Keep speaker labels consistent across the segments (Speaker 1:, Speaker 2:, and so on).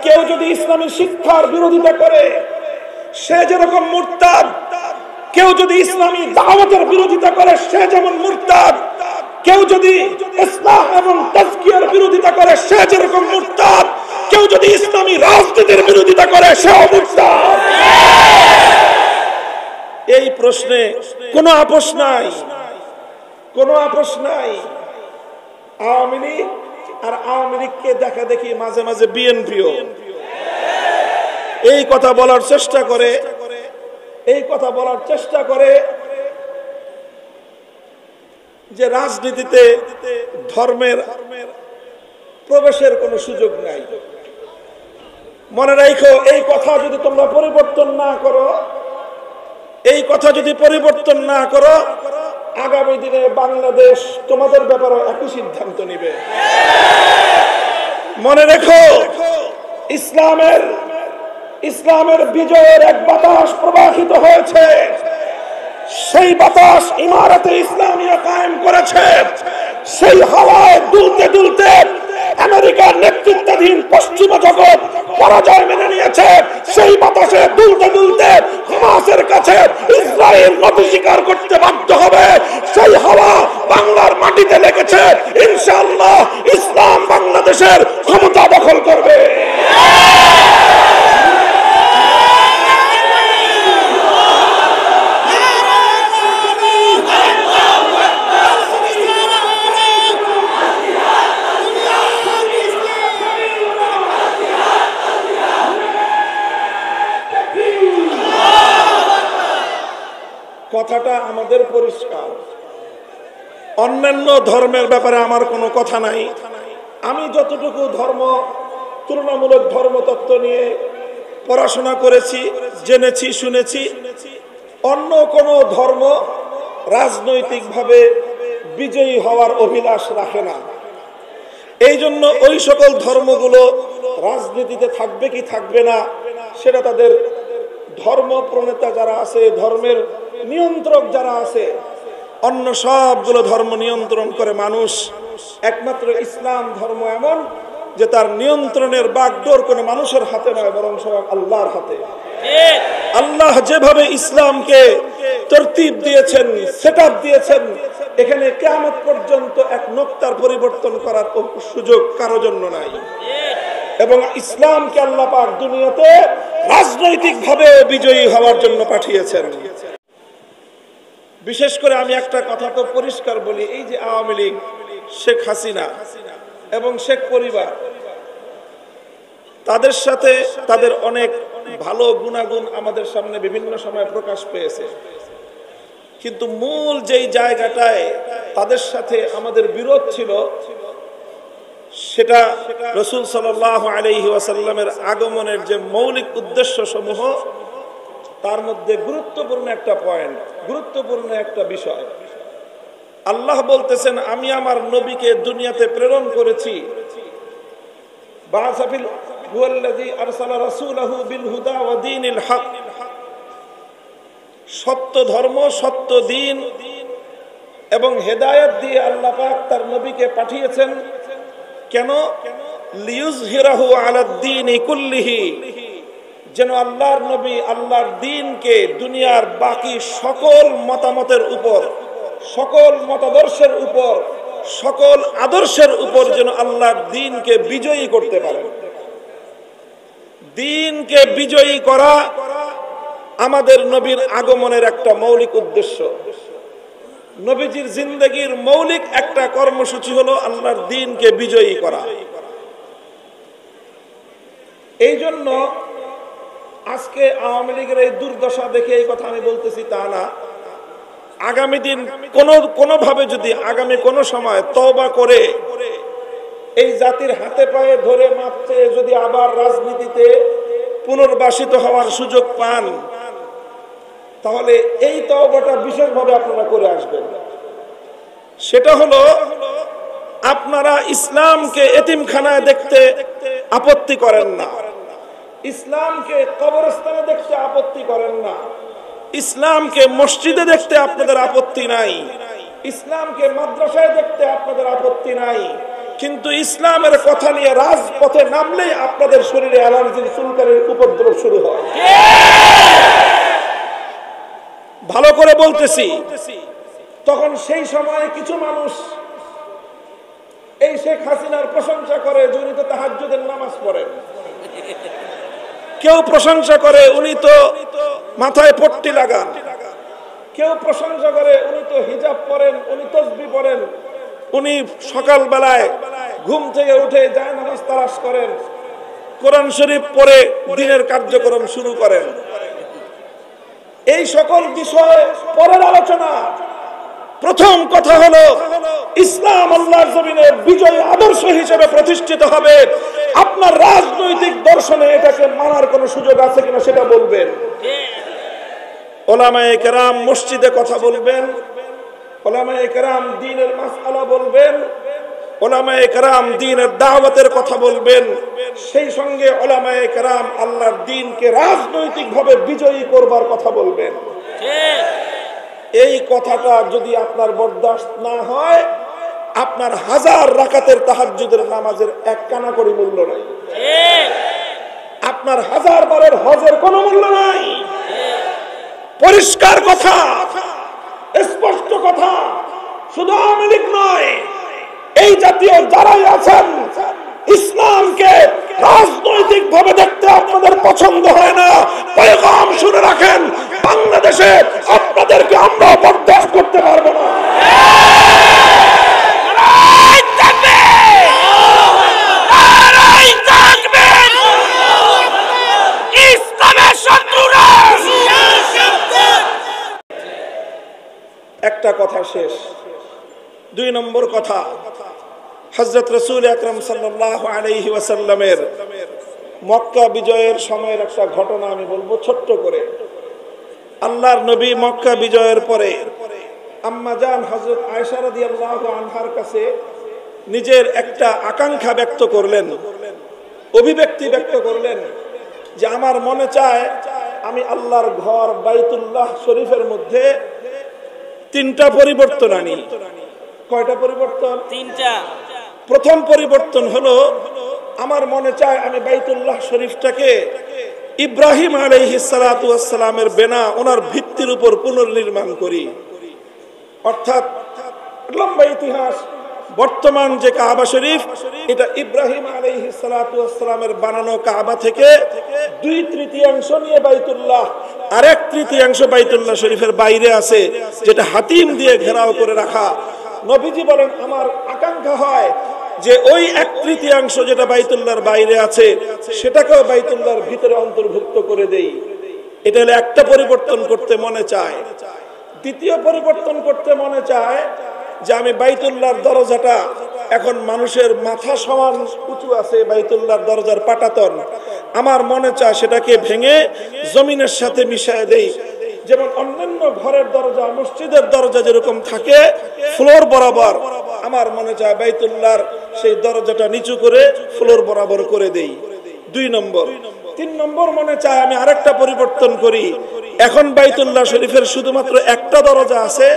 Speaker 1: কেউ যদি ইসলামী শিক্ষার বিরোধিতা করে সে যেরকম মুরতাদ, কেউ যদি ইসলামী দাওয়াতের বিরোধিতা করে সে যেমন মুরতাদ, কেউ যদি ইসলাম এবং তাজকিয়ার বিরোধিতা করে সে যেরকম মুরতাদ, কেউ যদি ইসলামী রাজনীতির বিরোধিতা করে সেও মুরতাদ। এই প্রশ্নে কোনো আপোষ নাই, কোনো আপোষ নাই। আওয়ামী লীগ আর আওয়ামী লীগকে দেখা দেখি মাঝে মাঝে বিএনপিও এই কথা বলার চেষ্টা করে, এই কথা বলার চেষ্টা করে যে রাজনীতিতে ধর্মের প্রবেশের কোনো সুযোগ নাই। মনে রাখো, এই কথা যদি তোমরা পরিবর্তন না করো, এই কথা যদি পরিবর্তন না করো, আগামী দিনে বাংলাদেশ তোমাদের ব্যাপারে একই সিদ্ধান্ত নেবে। মনে রেখো, ইসলামের বিজয়ের এক বাতাস প্রবাহিত হয়েছে, সেই বাতাস ইমারতে ইসলামিয়া কায়েম করেছে। সেই হাওয়ায় দুলতে দুলতে আমেরিকার নেতৃত্বাধীন পশ্চিমা জগৎ পরাজয় মেনে নিয়েছে। সেই বাতাসে দুলতে দুলতে হামাসের কাছে ইসরায়েল নতি স্বীকার করতে বাধ্য হবে। সেই হাওয়া বাংলার মাটিতে লেগেছে। ইনশাআল্লাহ ইসলাম বাংলাদেশের ক্ষমতা দখল করবে। কথাটা আমাদের পরিষ্কার। অন্যান্য ধর্মের ব্যাপারে আমার কোনো কথা নাই। আমি যতটুকু তুলনামূলক ধর্মতত্ত্ব নিয়ে পড়াশোনা করেছি, জেনেছি, শুনেছি, অন্য কোনো ধর্ম রাজনৈতিকভাবে বিজয়ী হওয়ার অভিলাষ রাখে না। এই জন্য ওই সকল ধর্মগুলো রাজনীতিতে থাকবে কি থাকবে না সেটা তাদের ধর্ম প্রণেতা যারা আছে, ধর্মের নিয়ন্ত্রক যারা আছে, অন্য সবগুলো ধর্ম নিয়ন্ত্রণ করে মানুষ। একমাত্র ইসলাম ধর্ম এমন যে তার নিয়ন্ত্রণের বাগডোর কোনো মানুষের হাতে নয়, বরং সব আল্লাহর হাতে। আল্লাহ যেভাবে ইসলামকে তরতিব দিয়েছেন, সেটআপ দিয়েছেন, এখানে কিয়ামত পর্যন্ত এক নোক্তার পরিবর্তন করার সুযোগ কারো জন্য নাই। এবং ইসলামকে আল্লাহ পাক দুনিয়াতে রাজনৈতিকভাবে বিজয়ী হওয়ার জন্য পাঠিয়েছেন। বিশেষ করে আমি একটা কথা তো পরিষ্কার বলি, এই যে আওয়ামী লীগ, শেখ হাসিনা এবং শেখ পরিবার, তাদের সাথে তাদের অনেক ভালো গুণাগুণ আমাদের সামনে বিভিন্ন সময় প্রকাশ পেয়েছে, কিন্তু মূল যেই জায়গাটায় তাদের সাথে আমাদের বিরোধ ছিল সেটা রাসূল সাল্লাল্লাহু আলাইহি ওয়াসাল্লামের আগমনের যে মৌলিক উদ্দেশ্য সমূহ, তার মধ্যে গুরুত্বপূর্ণ একটা পয়েন্ট, গুরুত্বপূর্ণ একটা বিষয়। আল্লাহ বলতেছেন, আমি আমার নবীকে দুনিয়াতে প্রেরণ করেছি, বা'সাফিল হুয়াল্লাযী আরসালা রাসূলাহু বিল হুদা ওয়া দীনিল হক, সত্য ধর্ম, সত্য দ্বীন এবং হেদায়েত দিয়ে আল্লাহ পাক তার নবীকে পাঠিয়েছেন। কেন? লিইয়ুযহিরাহু আলাদ দীনি কুল্লিহি, যেন আল্লাহর নবী আল্লাহর দ্বীনকে দুনিয়ার বাকি সকল মতামতের উপর, সকল মতাদর্শের উপর, সকল আদর্শের উপর যেন আল্লাহর দ্বীনকে বিজয়ী করতে পারেন। দ্বীনকে বিজয়ী করা আমাদের নবীর আগমনের একটা মৌলিক উদ্দেশ্য। নবীজির জিন্দেগির মৌলিক একটা কর্মসূচি হলো আল্লাহর দ্বীনকে বিজয়ী করা। এই জন্য আজকে আওয়ামী লীগের এই দুর্দশা দেখে এই কথা আমি বলতেছি তা না। আগামী দিন কোনোভাবে যদি আগামী কোনো সময় তওবা করে এই জাতির হাতে পায়ে ধরে মাপ চেয়ে যদি আবার রাজনীতিতে পুনর্বাসিত হওয়ার সুযোগ পান, তাহলে এই তওবাটা বিশেষভাবে আপনারা করে আসবেন। সেটা হলো, আপনারা ইসলামকে এতিমখানায় দেখতে আপত্তি করেন না, ইসলামকে কবরস্থানে দেখতে আপত্তি করেন না, ইসলামকে মসজিদে দেখতে আপনাদের আপত্তি নাই, ইসলামকে মাদ্রাসায় দেখতে আপনাদের আপত্তি নাই, কিন্তু ইসলামের কথা নিয়ে রাজপথে নামলেই আপনাদের শরীরে অ্যালার্জির চুলকানির উপদ্রব শুরু হয়। ভালো করে বলতেছি, তখন সেই সময়ে কিছু মানুষ এই শেখ হাসিনার প্রশংসা করে যে উনি তো তাহাজ্জুদের নামাজ পড়েন, কেউ প্রশংসা করে উনি তো মাথায় পট্টি লাগান, কেউ প্রশংসা করে উনি তো হিজাব পরেন, উনি তাসবিহ পড়েন, উনি সকাল বেলায় ঘুম থেকে উঠে যায় নামাজ তালাশ করেন, কোরআন শরীফ পড়ে দিনের কার্যক্রম শুরু করেন। এই সকল বিষয় পরের আলোচনা। প্রথম কথা হলো ইসলাম আল্লাহর জমিনে বিজয় আদর্শ হিসেবে প্রতিষ্ঠিত হবে। আপনার রাজনৈতিক দর্শনে এটাকে মানার কোনো সুযোগ আছে কিনা সেটা বলবেন। ওলামায়ে কেরাম মসজিদে কথা বলবেন, ওলামায়ে কেরাম দ্বীনের মাসআলা বলবেন, ওলামায়ে কেরাম দ্বীনের দাওয়াতের কথা বলবেন, সেই সঙ্গে ওলামায়ে কেরাম আল্লাহর দ্বীনকে রাজনৈতিকভাবে বিজয়ী করবার কথা বলবেন। এই কথাটা যদি আপনার বরদাস্ত না হয়, আপনার 1000 রাকাতের তাহাজ্জুদের নামাজের এক কানা করি মূল্য নাই, আপনার 1000 বারের হজের কোনো মূল্য নাই। পরিষ্কার কথা, স্পষ্ট কথা। শুধু আওয়ামী লীগ নয়, এই জাতীয় যারাই আছেন, ইসলামকে রাজনৈতিক ভাবে দেখতে আপনাদের পছন্দ হয় না, পয়গাম শুনে রাখেন, বাংলাদেশে আপনাদেরকে আমরা বরদাস্ত করতে পারবো না। একটা কথা শেষ। 2 নম্বর কথা, হযরত রাসূল আকরাম সাল্লাল্লাহু আলাইহি ওয়াসাল্লামের মক্কা বিজয়ের সময়ের একটা ঘটনা আমি বলবো ছোট্ট করে। আল্লাহর নবী মক্কা বিজয়ের পরে আম্মা জান হযরত আয়েশা রাদিয়াল্লাহু আনহার কাছে নিজের একটা আকাঙ্ক্ষা ব্যক্ত করলেন, অভিব্যক্তি ব্যক্ত করলেন যে আমার মনে চায় আমি আল্লাহর ঘর বাইতুল্লাহ শরীফের মধ্যে 3টা পরিবর্তন আনি। কয়টা পরিবর্তন? 3টা। প্রথম পরিবর্তন হলো আমার মনে চায় আমি বাইতুল্লাহ শরীফটাকে ইব্রাহিম আলাইহিস সালাতু ওয়াস সালামের বেনা ওনার ভিত্তির উপর পুনর্নির্মাণ করি। অর্থাৎ লম্বা ইতিহাস, বর্তমান যে কাবা শরীফ এটা ইব্রাহিম আলাইহিস সালাতু ওয়াস সালামের বানানো কাবা থেকে 2/3 নিয়ে বাইতুল্লাহ, আর 1/3 বাইতুল্লাহ শরীফের বাইরে আছে, যেটা হাতিম দিয়ে ঘেরাও করে রাখা। নবীজি বলেন আমার আকাঙ্ক্ষা হয় যে ওই 1/3 যেটা বাইতুল্লাহর বাইরে আছে সেটাকেও বাইতুল্লাহর ভিতরে অন্তর্ভুক্ত করে দেই। এটা হলো একটা পরিবর্তন করতে মনে চায়। দ্বিতীয় পরিবর্তন করতে মনে চায় যে আমি বাইতুল্লাহর দরজাটা, এখন মানুষের মাথা সমান উঁচু আছে বাইতুল্লাহর দরজার পাটাতন, আমার মনে চায় সেটাকে ভেঙে জমিনের সাথে মিশিয়ে দেই। যেমন অন্যান্য ঘরের দরজা, মসজিদের দরজা যেরকম থাকে ফ্লোর বরাবর, আমার মনে চায় বাইতুল্লাহর সেই দরজাটা নিচু করে ফ্লোর বরাবর করে দেই। 2 নম্বর। 3 নম্বর মনে চায় আমি আরেকটা পরিবর্তন করি। এখন বাইতুল্লাহ শরীফের শুধুমাত্র একটা দরজা আছে,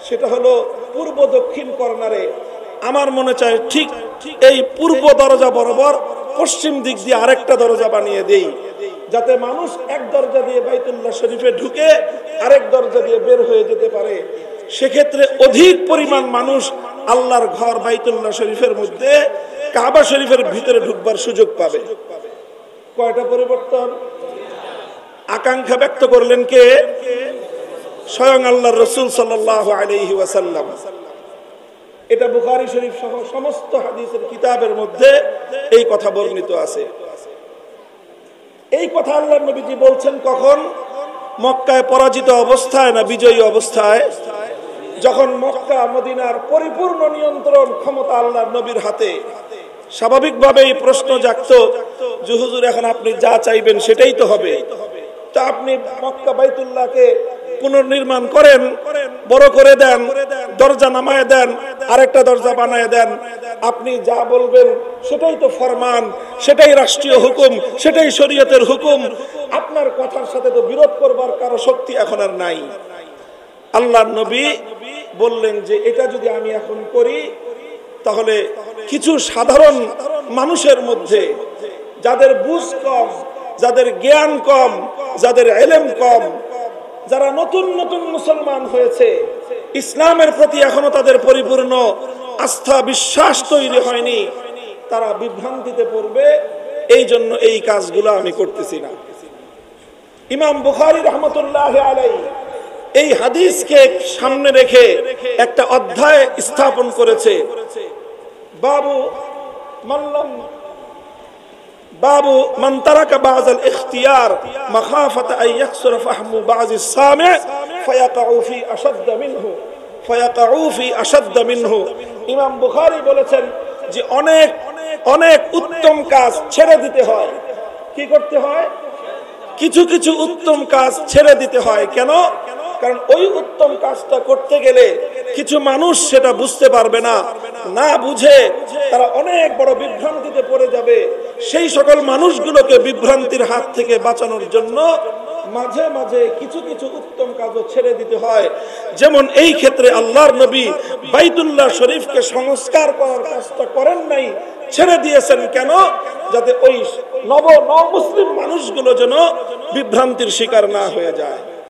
Speaker 1: সেটা হলো পূর্ব দক্ষিণ কর্নারে। আমার মনে চায় ঠিক এই পূর্ব দরজা বরাবর পশ্চিম দিক দিয়ে আরেকটা দরজা বানিয়ে দেই, যাতে মানুষ এক দরজা দিয়ে বাইতুল্লাহ শরীফে ঢুকে আরেক দরজা দিয়ে বের হয়ে যেতে পারে। সেক্ষেত্রে অধিক পরিমাণ মানুষ আল্লাহর ঘর বাইতুল্লাহ শরীফের মধ্যে কাবা শরীফের ভিতরে ঢুকবার সুযোগ পাবে। কয়টা পরিবর্তন? আকাঙ্ক্ষা ব্যক্ত করলেন কে? স্বয়ং আল্লাহর রাসূল সাল্লাল্লাহু আলাইহি ওয়াসাল্লাম। এটা বুখারী শরীফ সহ সমস্ত হাদিসের কিতাবের মধ্যে এই কথা বর্ণিত আছে। এই কথা আল্লাহর নবীজি বলছেন কখন? মক্কায় পরাজিত অবস্থায় না বিজয়ী অবস্থায়? যখন মক্কা মদিনার পরিপূর্ণ নিয়ন্ত্রণ ক্ষমতা আল্লাহর নবীর হাতে। স্বাভাবিকভাবেই প্রশ্ন জাগতো যে হুজুর এখন আপনি যা চাইবেন সেটাই তো হবে, তা আপনি মক্কা বাইতুল্লাহকে পুনর্নির্মাণ করেন, বড় করে দেন, দরজা নামায় দেন, আরেকটা দরজা বানায় দেন, আপনি যা বলবেন সেটাই তো ফরমান, সেটাই রাষ্ট্রীয় হুকুম, সেটাই শরীয়তের হুকুম, আপনার কথার সাথে তো বিরোধ করবার কারো শক্তি এখন আর নাই। আল্লাহর নবী বললেন যে এটা যদি আমি এখন করি তাহলে কিছু সাধারণ মানুষের মধ্যে যাদের বুঝ কম, যাদের জ্ঞান কম, যাদের ইলম কম, যারা নতুন নতুন মুসলমান হয়েছে, ইসলামের প্রতি এখনো তাদের পরিপূর্ণ আস্থা বিশ্বাস তৈরি হয়নি, তারা বিভ্রান্তিতে পড়বে। এই জন্য এই কাজগুলো আমি করতেছি না। ইমাম বুখারী রাহমাতুল্লাহি আলাইহি এই হাদিসকে সামনে রেখে একটা অধ্যায় স্থাপন করেছে, বাবু মান তারাকা বাযাল ইখতিয়ার মাখাফাতা আন ইয়াকসুরা ফাহমু বাযিস সামি' ফায়াকাউ ফি আশাদ্দ মিনহু। ইমাম বুখারী বলেছেন যে অনেক অনেক উত্তম কাজ ছেড়ে দিতে হয়। কি করতে হয়? কিছু কিছু উত্তম কাজ ছেড়ে দিতে হয়। কেন? কারণ ওই উত্তম কাজটা করতে গেলে কিছু মানুষ সেটা বুঝতে পারবে না, না বুঝে তারা অনেক বড় বিভ্রান্তিতে পড়ে যাবে। সেই সকল মানুষগুলোকে বিভ্রান্তির হাত থেকে বাঁচানোর জন্য মাঝে মাঝে কিছু কিছু উত্তম কাজও ছেড়ে দিতে হয়। যেমন এই ক্ষেত্রে আল্লাহর নবী বাইতুল্লাহ শরীফকে সংস্কার করার কাজটা করেন নাই, ছেড়ে দিয়েছেন। কেন? যাতে ওই নব মুসলিম মানুষগুলো যেন বিভ্রান্তির শিকার না হয়ে যায়।